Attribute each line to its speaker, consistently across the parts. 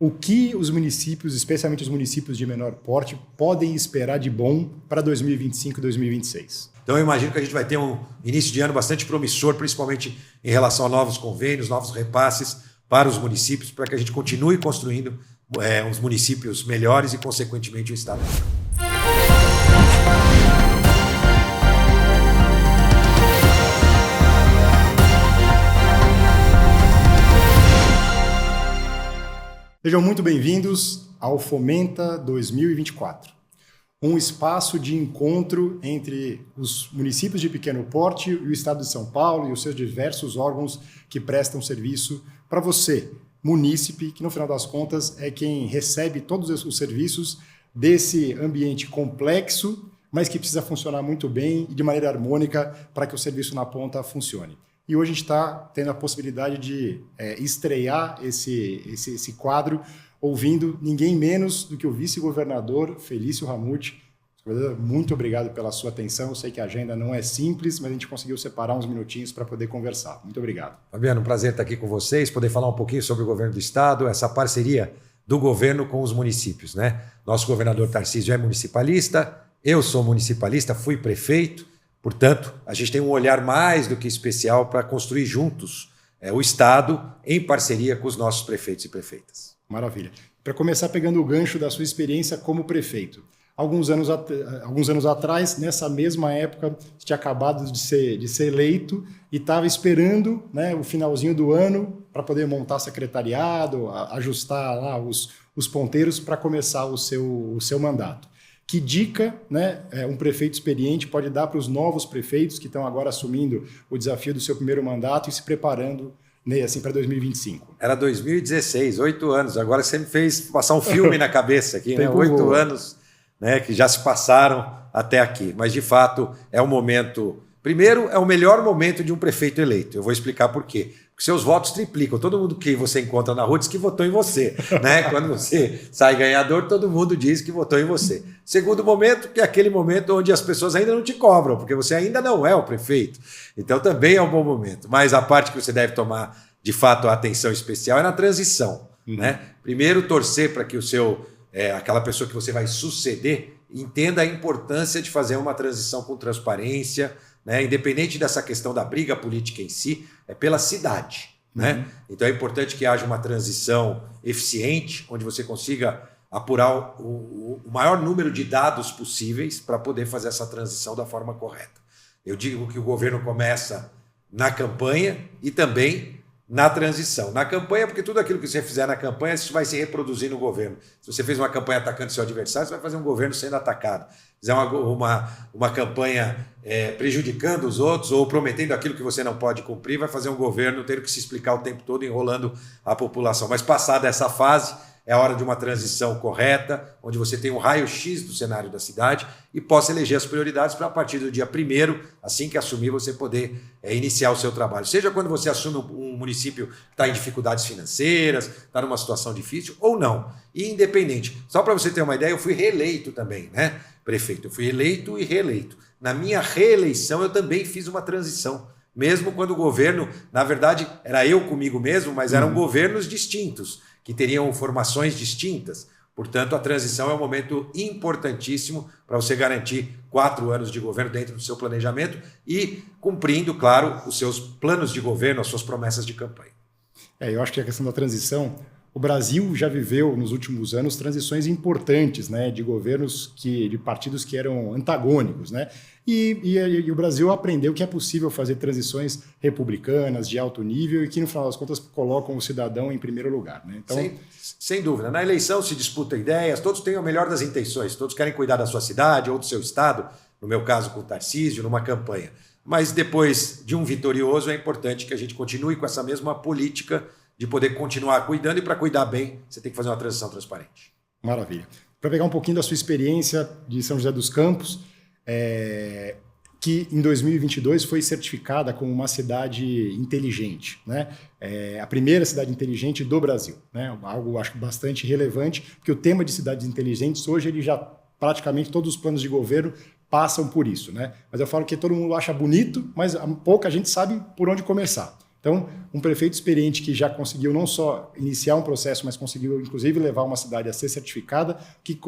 Speaker 1: O que os municípios, especialmente os municípios de menor porte, podem esperar de bom para 2025 e 2026?
Speaker 2: Então eu imagino que a gente vai ter um início de ano bastante promissor, principalmente em relação a novos convênios, novos repasses para os municípios, para que a gente continue construindo uns municípios melhores e, consequentemente, o Estado.
Speaker 1: Sejam muito bem-vindos ao Fomenta 2024, um espaço de encontro entre os municípios de pequeno porte e o Estado de São Paulo e os seus diversos órgãos que prestam serviço para você, munícipe, que no final das contas é quem recebe todos os serviços desse ambiente complexo, mas que precisa funcionar muito bem e de maneira harmônica para que o serviço na ponta funcione. E hoje a gente está tendo a possibilidade de estrear esse quadro ouvindo ninguém menos do que o vice-governador Felício Ramute. Muito obrigado pela sua atenção. Eu sei que a agenda não é simples, mas a gente conseguiu separar uns minutinhos para poder conversar. Muito obrigado.
Speaker 2: Fabiano, um prazer estar aqui com vocês, poder falar um pouquinho sobre o governo do Estado, essa parceria do governo com os municípios, né? Nosso governador Tarcísio é municipalista, eu sou municipalista, fui prefeito. Portanto, a gente tem um olhar mais do que especial para construir juntos o Estado em parceria com os nossos prefeitos e prefeitas.
Speaker 1: Maravilha. Para começar pegando o gancho da sua experiência como prefeito, alguns anos atrás, nessa mesma época, você tinha acabado de ser eleito e estava esperando, né, o finalzinho do ano para poder montar secretariado, ajustar lá os ponteiros para começar o seu mandato. Que dica, né, um prefeito experiente pode dar para os novos prefeitos que estão agora assumindo o desafio do seu primeiro mandato e se preparando, né, assim, para 2025?
Speaker 2: Era 2016, 8 anos. Agora você me fez passar um filme na cabeça aqui, né? 8 anos, né, que já se passaram até aqui. Mas, de fato, é um momento... Primeiro, é o melhor momento de um prefeito eleito. Eu vou explicar por quê. Porque seus votos triplicam. Todo mundo que você encontra na rua diz que votou em você, né? Quando você sai ganhador, todo mundo diz que votou em você. Segundo momento, que é aquele momento onde as pessoas ainda não te cobram, porque você ainda não é o prefeito. Então, também é um bom momento. Mas a parte que você deve tomar, de fato, a atenção especial é na transição, né? Primeiro, torcer para que aquela pessoa que você vai suceder entenda a importância de fazer uma transição com transparência, né? Independente dessa questão da briga política em si, é pela cidade, né? Então é importante que haja uma transição eficiente, onde você consiga apurar o maior número de dados possíveis para poder fazer essa transição da forma correta. Eu digo que o governo começa na campanha e também na transição. Na campanha, porque tudo aquilo que você fizer na campanha, isso vai se reproduzir no governo. Se você fez uma campanha atacando seu adversário, você vai fazer um governo sendo atacado. Se fizer uma campanha prejudicando os outros ou prometendo aquilo que você não pode cumprir, vai fazer um governo tendo que se explicar o tempo todo, enrolando a população. Mas passada essa fase, é a hora de uma transição correta, onde você tem um raio-x do cenário da cidade e possa eleger as prioridades para, a partir do dia 1º, assim que assumir, você poder iniciar o seu trabalho. Seja quando você assume um município que está em dificuldades financeiras, está numa situação difícil ou não. E independente. Só para você ter uma ideia, eu fui reeleito também, né, prefeito? Eu fui eleito e reeleito. Na minha reeleição, eu também fiz uma transição. Mesmo quando o governo, na verdade, era eu comigo mesmo, mas eram governos distintos, que teriam formações distintas. Portanto, a transição é um momento importantíssimo para você garantir 4 anos de governo dentro do seu planejamento e cumprindo, claro, os seus planos de governo, as suas promessas de campanha.
Speaker 1: Eu acho que a questão da transição, o Brasil já viveu nos últimos anos transições importantes, né, de governos, de partidos que eram antagônicos, né? E o Brasil aprendeu que é possível fazer transições republicanas, de alto nível, e que, no final das contas, colocam o cidadão em primeiro lugar, né? Então,
Speaker 2: sem dúvida. Na eleição se disputa ideias, todos têm o melhor das intenções, todos querem cuidar da sua cidade ou do seu estado, no meu caso com o Tarcísio, numa campanha. Mas depois de um vitorioso, é importante que a gente continue com essa mesma política de poder continuar cuidando, e para cuidar bem, você tem que fazer uma transição transparente.
Speaker 1: Maravilha. Para pegar um pouquinho da sua experiência de São José dos Campos, que em 2022 foi certificada como uma cidade inteligente, né? A primeira cidade inteligente do Brasil, né? Algo, acho, bastante relevante, porque o tema de cidades inteligentes hoje, ele já praticamente todos os planos de governo passam por isso, né? Mas eu falo que todo mundo acha bonito, mas pouca gente sabe por onde começar. Então, um prefeito experiente que já conseguiu não só iniciar um processo, mas conseguiu, inclusive, levar uma cidade a ser certificada, que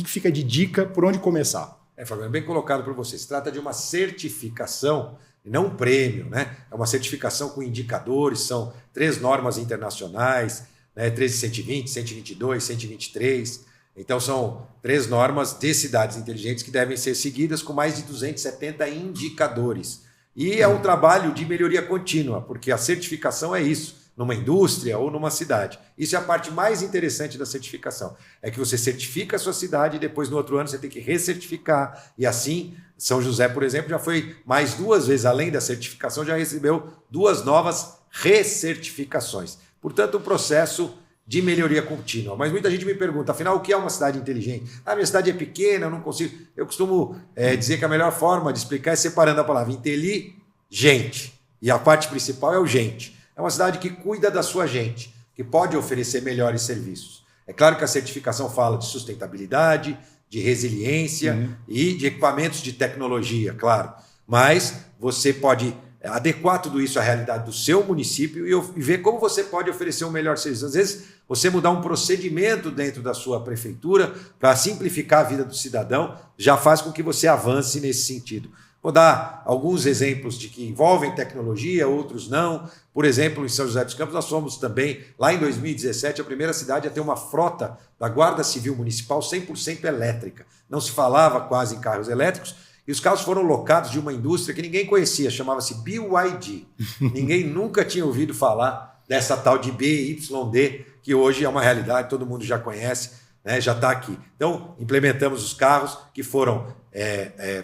Speaker 1: fica de dica por onde começar?
Speaker 2: Fabiano, bem colocado por você. Se trata de uma certificação, e não um prêmio, né? É uma certificação com indicadores, são 3 normas internacionais, né? 13120, 122, 123. Então, são 3 normas de cidades inteligentes que devem ser seguidas com mais de 270 indicadores. E é um trabalho de melhoria contínua, porque a certificação é isso, numa indústria ou numa cidade. Isso é a parte mais interessante da certificação. É que você certifica a sua cidade e depois no outro ano você tem que recertificar. E assim, São José, por exemplo, já foi mais 2 vezes, além da certificação, já recebeu 2 novas recertificações. Portanto, um processo de melhoria contínua. Mas muita gente me pergunta, afinal, o que é uma cidade inteligente? Minha cidade é pequena, eu não consigo... Eu costumo dizer que a melhor forma de explicar é separando a palavra inteligente. E a parte principal é o gente. É uma cidade que cuida da sua gente, que pode oferecer melhores serviços. É claro que a certificação fala de sustentabilidade, de resiliência e de equipamentos de tecnologia, claro. Mas você pode adequar tudo isso à realidade do seu município e ver como você pode oferecer um melhor serviço. Às vezes, você mudar um procedimento dentro da sua prefeitura para simplificar a vida do cidadão já faz com que você avance nesse sentido. Vou dar alguns exemplos de que envolvem tecnologia, outros não. Por exemplo, em São José dos Campos, nós fomos também, lá em 2017, a primeira cidade a ter uma frota da Guarda Civil Municipal 100% elétrica. Não se falava quase em carros elétricos, e os carros foram locados de uma indústria que ninguém conhecia, chamava-se BYD. Ninguém nunca tinha ouvido falar dessa tal de BYD, que hoje é uma realidade, todo mundo já conhece, né, já está aqui. Então, implementamos os carros que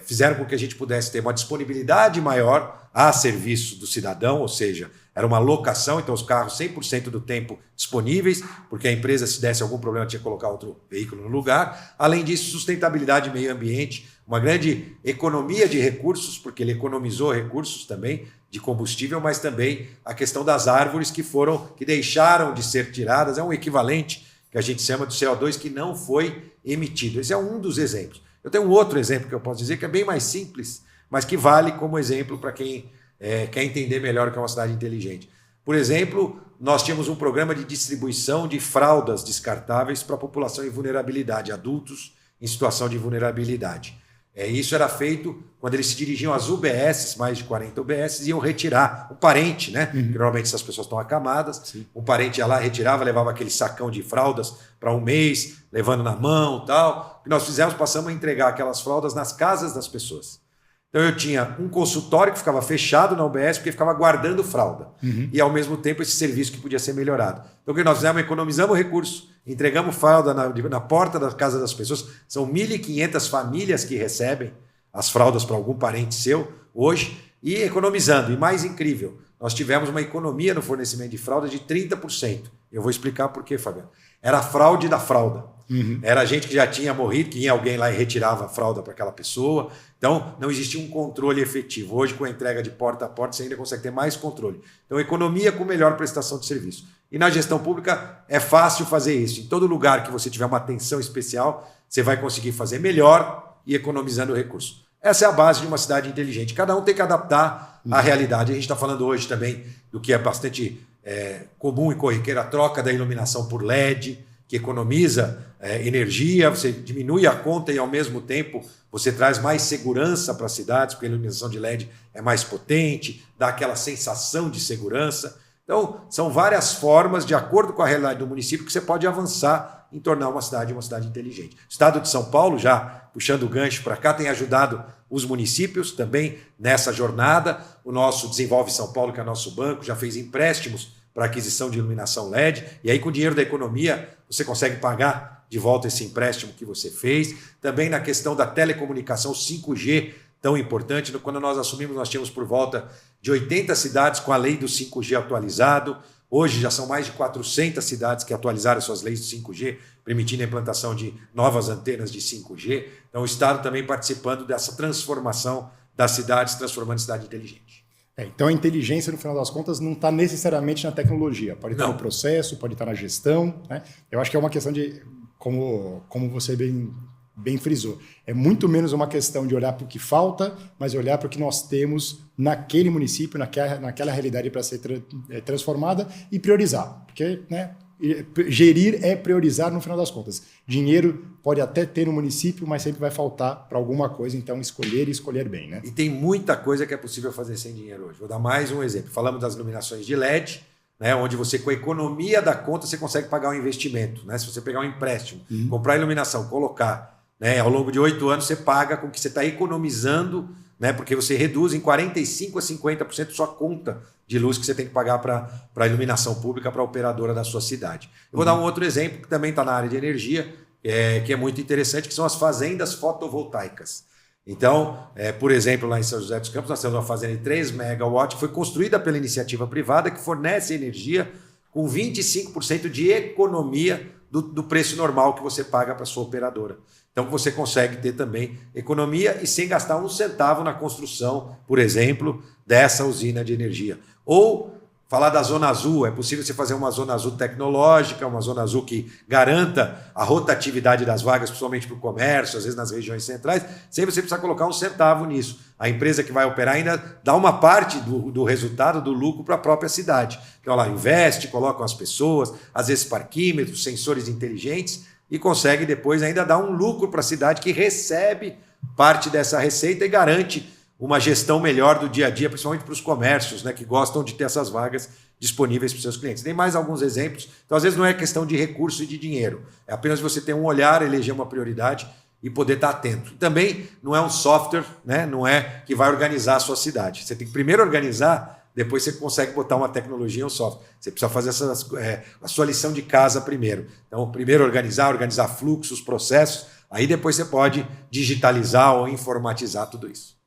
Speaker 2: fizeram com que a gente pudesse ter uma disponibilidade maior a serviço do cidadão, ou seja, era uma locação, então os carros 100% do tempo disponíveis, porque a empresa, se desse algum problema, tinha que colocar outro veículo no lugar. Além disso, sustentabilidade e meio ambiente, uma grande economia de recursos, porque ele economizou recursos também de combustível, mas também a questão das árvores que deixaram de ser tiradas, é um equivalente que a gente chama de CO2 que não foi emitido. Esse é um dos exemplos. Eu tenho um outro exemplo que eu posso dizer que é bem mais simples, mas que vale como exemplo para quem quer entender melhor o que é uma cidade inteligente. Por exemplo, nós tínhamos um programa de distribuição de fraldas descartáveis para a população em vulnerabilidade, adultos em situação de vulnerabilidade. Isso era feito quando eles se dirigiam às UBSs, mais de 40 UBSs, e iam retirar o parente, né? Porque normalmente essas pessoas estão acamadas. Sim. Um parente ia lá, retirava, levava aquele sacão de fraldas para um mês, levando na mão e tal. O que nós fizemos, passamos a entregar aquelas fraldas nas casas das pessoas. Então eu tinha um consultório que ficava fechado na UBS porque ficava guardando fralda. E ao mesmo tempo esse serviço que podia ser melhorado. Então o que nós fizemos? Economizamos recurso, entregamos fralda na porta da casa das pessoas. São 1.500 famílias que recebem as fraldas para algum parente seu hoje e economizando. E mais incrível, nós tivemos uma economia no fornecimento de fralda de 30%. Eu vou explicar por quê, Fabiano. Era a fraude da fralda. Era gente que já tinha morrido, que ia alguém lá e retirava a fralda para aquela pessoa. Então, não existia um controle efetivo. Hoje, com a entrega de porta a porta, você ainda consegue ter mais controle. Então, economia com melhor prestação de serviço. E na gestão pública é fácil fazer isso. Em todo lugar que você tiver uma atenção especial, você vai conseguir fazer melhor e economizando recurso. Essa é a base de uma cidade inteligente. Cada um tem que adaptar à realidade. A gente está falando hoje também do que é bastante comum e corriqueiro, a troca da iluminação por LED, que economiza energia, você diminui a conta e, ao mesmo tempo, você traz mais segurança para as cidades, porque a iluminação de LED é mais potente, dá aquela sensação de segurança. Então, são várias formas, de acordo com a realidade do município, que você pode avançar em tornar uma cidade inteligente. O Estado de São Paulo, já puxando o gancho para cá, tem ajudado os municípios também nessa jornada. O nosso Desenvolve São Paulo, que é nosso banco, já fez empréstimos para aquisição de iluminação LED, e aí com o dinheiro da economia você consegue pagar de volta esse empréstimo que você fez. Também na questão da telecomunicação 5G, tão importante. Quando nós assumimos, nós tínhamos por volta de 80 cidades com a lei do 5G atualizado. Hoje já são mais de 400 cidades que atualizaram suas leis do 5G, permitindo a implantação de novas antenas de 5G. Então o Estado também participando dessa transformação das cidades, transformando a cidade inteligente.
Speaker 1: Então a inteligência, no final das contas, não está necessariamente na tecnologia. Pode estar no processo, pode estar na gestão, né? Eu acho que é uma questão de, como você bem bem frisou. É muito menos uma questão de olhar para o que falta, mas olhar para o que nós temos naquele município, naquela realidade para ser transformada e priorizar. Porque, né, gerir é priorizar no final das contas. Dinheiro pode até ter no município, mas sempre vai faltar para alguma coisa, então escolher e escolher bem. Né?
Speaker 2: E tem muita coisa que é possível fazer sem dinheiro hoje. Vou dar mais um exemplo. Falamos das iluminações de LED, né, onde você, com a economia da conta, você consegue pagar um investimento. Né? Se você pegar um empréstimo, comprar iluminação, colocar, né, ao longo de 8 anos, você paga com o que você está economizando, né, porque você reduz em 45% a 50% sua conta de luz que você tem que pagar para a iluminação pública, para a operadora da sua cidade. Eu vou dar um outro exemplo, que também está na área de energia, que é muito interessante, que são as fazendas fotovoltaicas. Então, por exemplo, lá em São José dos Campos, nós temos uma fazenda de 3 megawatts, que foi construída pela iniciativa privada, que fornece energia com 25% de economia do preço normal que você paga para a sua operadora. Então, você consegue ter também economia e sem gastar um centavo na construção, por exemplo, dessa usina de energia. Ou falar da Zona Azul, é possível você fazer uma Zona Azul tecnológica, uma Zona Azul que garanta a rotatividade das vagas, principalmente para o comércio, às vezes nas regiões centrais, sem você precisar colocar um centavo nisso. A empresa que vai operar ainda dá uma parte do resultado, do lucro, para a própria cidade. Então, ela investe, coloca as pessoas, às vezes parquímetros, sensores inteligentes, e consegue depois ainda dar um lucro para a cidade que recebe parte dessa receita e garante uma gestão melhor do dia a dia, principalmente para os comércios, né, que gostam de ter essas vagas disponíveis para os seus clientes. Tem mais alguns exemplos. Então, às vezes, não é questão de recurso e de dinheiro. É apenas você ter um olhar, eleger uma prioridade e poder estar atento. E também não é um software, né, não é que vai organizar a sua cidade. Você tem que primeiro organizar, depois você consegue botar uma tecnologia e um software. Você precisa fazer a sua lição de casa primeiro. Então, primeiro organizar fluxos, processos, aí depois você pode digitalizar ou informatizar tudo isso.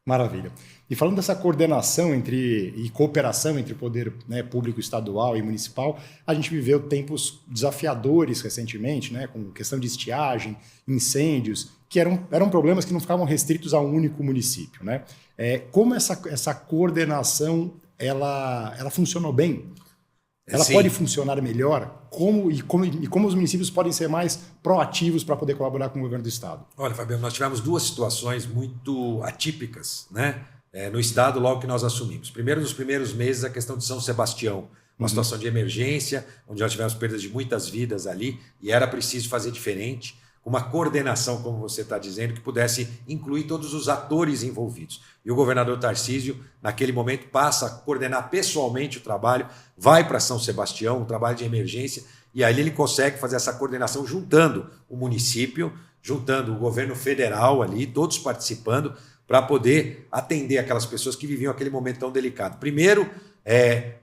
Speaker 1: Maravilha. E falando dessa coordenação e cooperação entre o poder, né, público estadual e municipal, a gente viveu tempos desafiadores recentemente, né, com questão de estiagem, incêndios, que eram problemas que não ficavam restritos a um único município. Né? Como essa coordenação ela funcionou bem? Ela
Speaker 2: Sim.
Speaker 1: pode funcionar melhor? Como os municípios podem ser mais proativos para poder colaborar com o governo do Estado?
Speaker 2: Olha, Fabiano, nós tivemos 2 situações muito atípicas, né, no Estado logo que nós assumimos. Primeiro, nos primeiros meses, a questão de São Sebastião, uma situação de emergência, onde nós tivemos perdas de muitas vidas ali e era preciso fazer diferente, uma coordenação, como você está dizendo, que pudesse incluir todos os atores envolvidos. E o governador Tarcísio, naquele momento, passa a coordenar pessoalmente o trabalho, vai para São Sebastião, um trabalho de emergência, e aí ele consegue fazer essa coordenação juntando o município, juntando o governo federal ali, todos participando, para poder atender aquelas pessoas que viviam aquele momento tão delicado. Primeiro,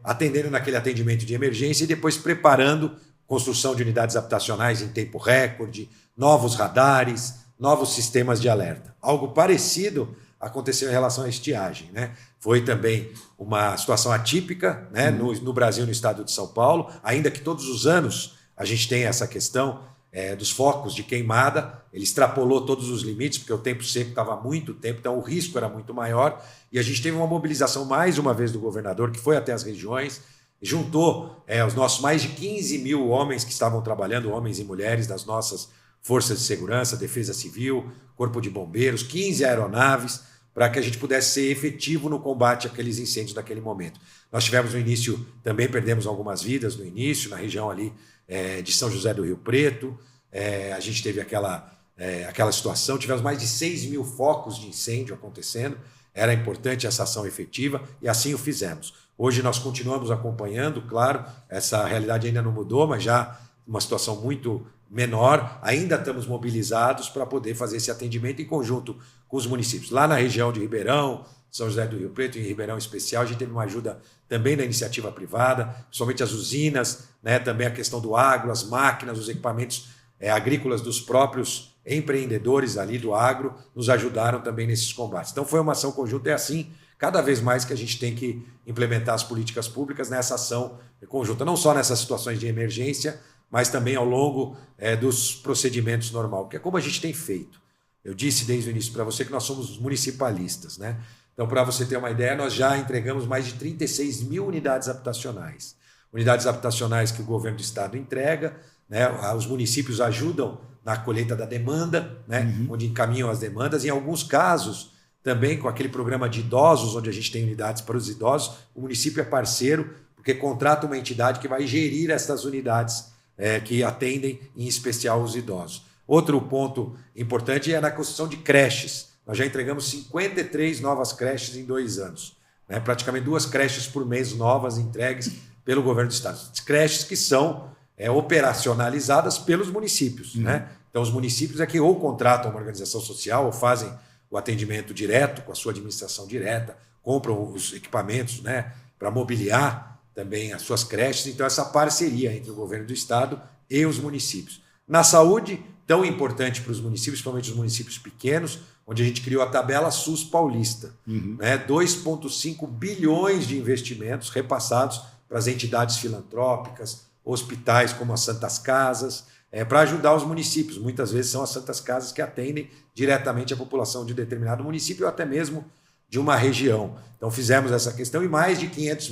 Speaker 2: atendendo naquele atendimento de emergência e depois preparando construção de unidades habitacionais em tempo recorde, novos radares, novos sistemas de alerta. Algo parecido aconteceu em relação à estiagem. Né? Foi também uma situação atípica, né, no Brasil, no estado de São Paulo, ainda que todos os anos a gente tem essa questão dos focos de queimada, ele extrapolou todos os limites, porque o tempo seco estava há muito tempo, então o risco era muito maior, e a gente teve uma mobilização mais uma vez do governador, que foi até as regiões, juntou os nossos mais de 15 mil homens que estavam trabalhando, homens e mulheres das nossas forças de segurança, defesa civil, corpo de bombeiros, 15 aeronaves, para que a gente pudesse ser efetivo no combate àqueles incêndios naquele momento. Nós tivemos no início, também perdemos algumas vidas no início, na região ali de São José do Rio Preto, a gente teve aquela situação, tivemos mais de 6 mil focos de incêndio acontecendo, era importante essa ação efetiva e assim o fizemos. Hoje nós continuamos acompanhando, claro, essa realidade ainda não mudou, mas já uma situação muito menor, ainda estamos mobilizados para poder fazer esse atendimento em conjunto com os municípios. Lá na região de Ribeirão, São José do Rio Preto e em Ribeirão especial, a gente teve uma ajuda também da iniciativa privada, principalmente as usinas, né, também a questão do agro, as máquinas, os equipamentos agrícolas dos próprios empreendedores ali do agro nos ajudaram também nesses combates. Então foi uma ação conjunta, é assim, cada vez mais que a gente tem que implementar as políticas públicas nessa ação conjunta, não só nessas situações de emergência, mas também ao longo dos procedimentos normais, que é como a gente tem feito. Eu disse desde o início para você que nós somos municipalistas, né? Então, para você ter uma ideia, nós já entregamos mais de 36 mil unidades habitacionais. Unidades habitacionais que o governo do estado entrega, né? Os municípios ajudam na colheita da demanda, né? Onde encaminham as demandas. Em alguns casos, também com aquele programa de idosos, onde a gente tem unidades para os idosos, o município é parceiro, porque contrata uma entidade que vai gerir essas unidades que atendem, em especial, os idosos. Outro ponto importante é na construção de creches. Nós já entregamos 53 novas creches em 2 anos. Né? Praticamente 2 creches por mês novas entregues pelo governo do estado. Creches que são operacionalizadas pelos municípios. Né? Então, os municípios é que ou contratam uma organização social ou fazem o atendimento direto com a sua administração direta, compram os equipamentos, né, para mobiliar também as suas creches. Então, essa parceria entre o governo do estado e os municípios. Na saúde, tão importante para os municípios, principalmente os municípios pequenos, onde a gente criou a tabela SUS Paulista. Né, 2,5 bilhões de investimentos repassados para as entidades filantrópicas, hospitais como as Santas Casas, para ajudar os municípios. Muitas vezes são as Santas Casas que atendem diretamente a população de determinado município ou até mesmo de uma região. Então fizemos essa questão e mais de 500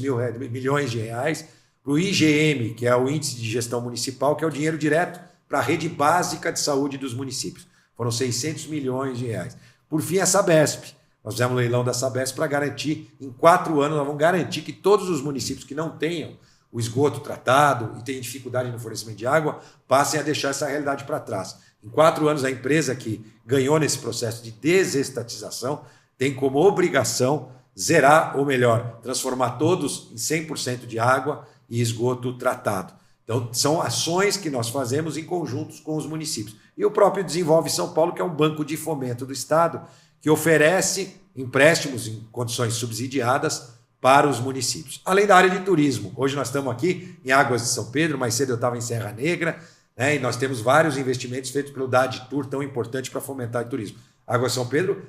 Speaker 2: milhões de reais para o IGM, que é o Índice de Gestão Municipal, que é o dinheiro direto para a rede básica de saúde dos municípios. Foram 600 milhões de reais. Por fim, a Sabesp. Nós fizemos um leilão da Sabesp para garantir, em 4 anos, nós vamos garantir que todos os municípios que não tenham o esgoto tratado e têm dificuldade no fornecimento de água, passem a deixar essa realidade para trás. Em 4 anos, a empresa que ganhou nesse processo de desestatização tem como obrigação zerar, ou melhor, transformar todos em 100% de água e esgoto tratado. Então, são ações que nós fazemos em conjunto com os municípios. E o próprio Desenvolve São Paulo, que é um banco de fomento do Estado, que oferece empréstimos em condições subsidiadas para os municípios. Além da área de turismo. Hoje nós estamos aqui em Águas de São Pedro, mais cedo eu estava em Serra Negra, né, e nós temos vários investimentos feitos pelo DAD Tour, tão importante para fomentar o turismo. Águas de São Pedro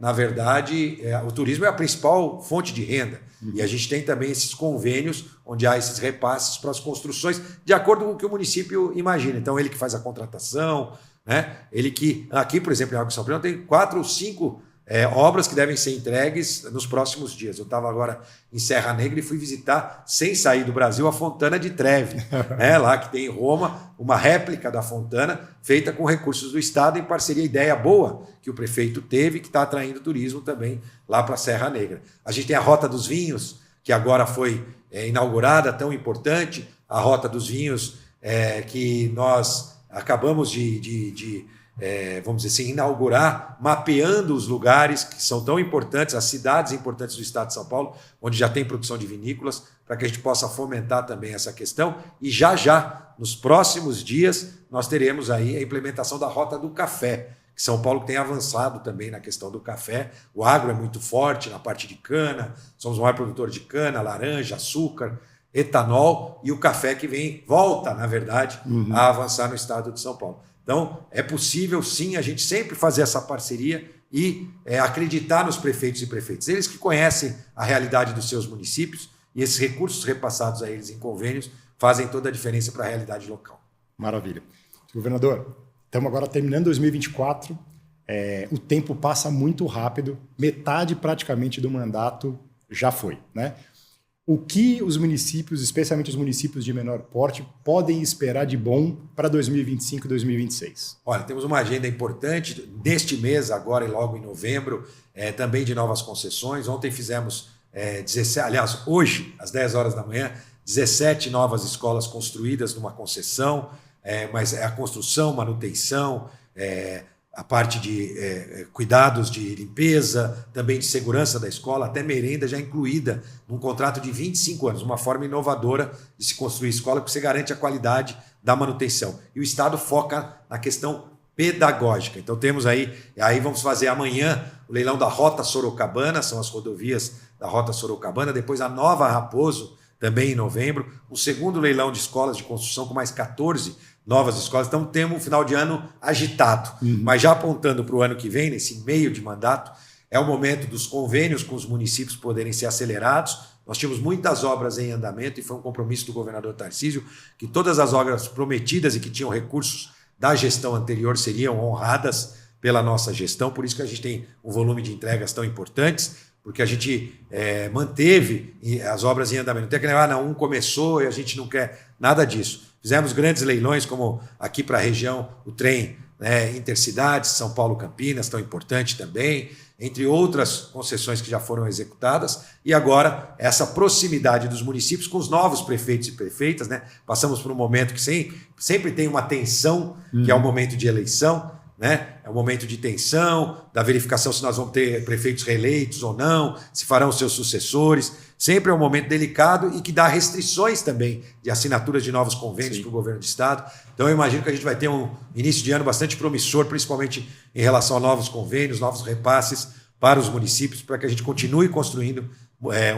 Speaker 2: na verdade, o turismo é a principal fonte de renda. E a gente tem também esses convênios onde há esses repasses para as construções, de acordo com o que o município imagina. Então, ele que faz a contratação, né? Ele que, aqui, por exemplo, em Águas de São Pedro, tem 4 ou 5 obras que devem ser entregues nos próximos dias. Eu estava agora em Serra Negra e fui visitar, sem sair do Brasil, a Fontana di Trevi, né? Lá que tem em Roma, uma réplica da Fontana, feita com recursos do Estado, em parceria, ideia boa que o prefeito teve, que está atraindo turismo também lá para a Serra Negra. A gente tem a Rota dos Vinhos, que agora foi inaugurada, tão importante, a Rota dos Vinhos, que nós acabamos vamos dizer assim, inaugurar, mapeando os lugares que são tão importantes, as cidades importantes do estado de São Paulo, onde já tem produção de vinícolas, para que a gente possa fomentar também essa questão. E já, nos próximos dias, nós teremos aí a implementação da Rota do Café, que São Paulo tem avançado também na questão do café. O agro é muito forte na parte de cana, somos o maior produtor de cana, laranja, açúcar, etanol, e o café que volta, na verdade, a avançar no estado de São Paulo. Então, é possível, sim, a gente sempre fazer essa parceria e acreditar nos prefeitos e prefeitas. Eles que conhecem a realidade dos seus municípios e esses recursos repassados a eles em convênios fazem toda a diferença para a realidade local.
Speaker 1: Maravilha. Governador, estamos agora terminando 2024, o tempo passa muito rápido, metade praticamente do mandato já foi, né? O que os municípios, especialmente os municípios de menor porte, podem esperar de bom para 2025 e 2026?
Speaker 2: Olha, temos uma agenda importante neste mês, agora e logo em novembro, também de novas concessões. Ontem fizemos, hoje, às 10 horas da manhã, 17 novas escolas construídas numa concessão, mas a construção, manutenção, a parte de cuidados de limpeza, também de segurança da escola, até merenda já incluída num contrato de 25 anos, uma forma inovadora de se construir escola, porque você garante a qualidade da manutenção. E o Estado foca na questão pedagógica. Então temos aí vamos fazer amanhã o leilão da Rota Sorocabana, são as rodovias da Rota Sorocabana, depois a Nova Raposo, também em novembro, o segundo leilão de escolas de construção com mais 14 novas escolas. Então temos um final de ano agitado, mas já apontando para o ano que vem, nesse meio de mandato, é o momento dos convênios com os municípios poderem ser acelerados. Nós tínhamos muitas obras em andamento e foi um compromisso do governador Tarcísio que todas as obras prometidas e que tinham recursos da gestão anterior seriam honradas pela nossa gestão, por isso que a gente tem um volume de entregas tão importantes, porque a gente manteve as obras em andamento. Não tem que lembrar, um começou e a gente não quer nada disso. Fizemos grandes leilões, como aqui para a região, o trem, né, Intercidades, São Paulo-Campinas, tão importante também, entre outras concessões que já foram executadas, e agora essa proximidade dos municípios com os novos prefeitos e prefeitas, né? Passamos por um momento que sempre tem uma tensão, que é o momento de eleição, né? É um momento de tensão, da verificação se nós vamos ter prefeitos reeleitos ou não, se farão seus sucessores. Sempre é um momento delicado e que dá restrições também de assinaturas de novos convênios para o governo do Estado. Então eu imagino que a gente vai ter um início de ano bastante promissor, principalmente em relação a novos convênios, novos repasses para os municípios, para que a gente continue construindo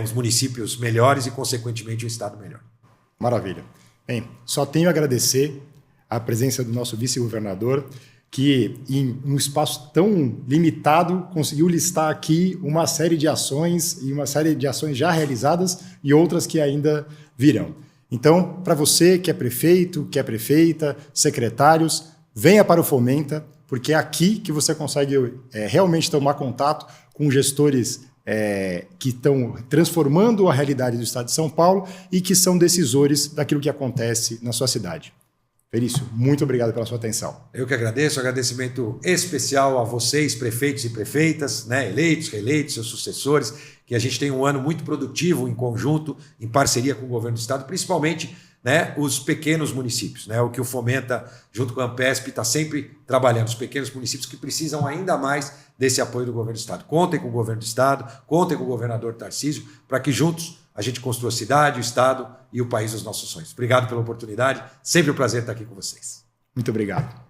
Speaker 2: uns municípios melhores e, consequentemente, um Estado melhor.
Speaker 1: Maravilha. Bem, só tenho a agradecer a presença do nosso vice-governador, que em um espaço tão limitado conseguiu listar aqui uma série de ações e uma série de ações já realizadas e outras que ainda virão. Então, para você que é prefeito, que é prefeita, secretários, venha para o Fomenta, porque é aqui que você consegue realmente tomar contato com gestores que estão transformando a realidade do Estado de São Paulo e que são decisores daquilo que acontece na sua cidade. Felício, muito obrigado pela sua atenção.
Speaker 2: Eu que agradeço, agradecimento especial a vocês, prefeitos e prefeitas, né, eleitos, reeleitos, seus sucessores, que a gente tem um ano muito produtivo em conjunto, em parceria com o governo do Estado, principalmente, né, os pequenos municípios, né, o que o Fomenta, junto com a Ampesp, está sempre trabalhando, os pequenos municípios que precisam ainda mais desse apoio do governo do Estado. Contem com o governo do Estado, contem com o governador Tarcísio, para que juntos a gente construa a cidade, o Estado e o país dos nossos sonhos. Obrigado pela oportunidade. Sempre um prazer estar aqui com vocês.
Speaker 1: Muito obrigado.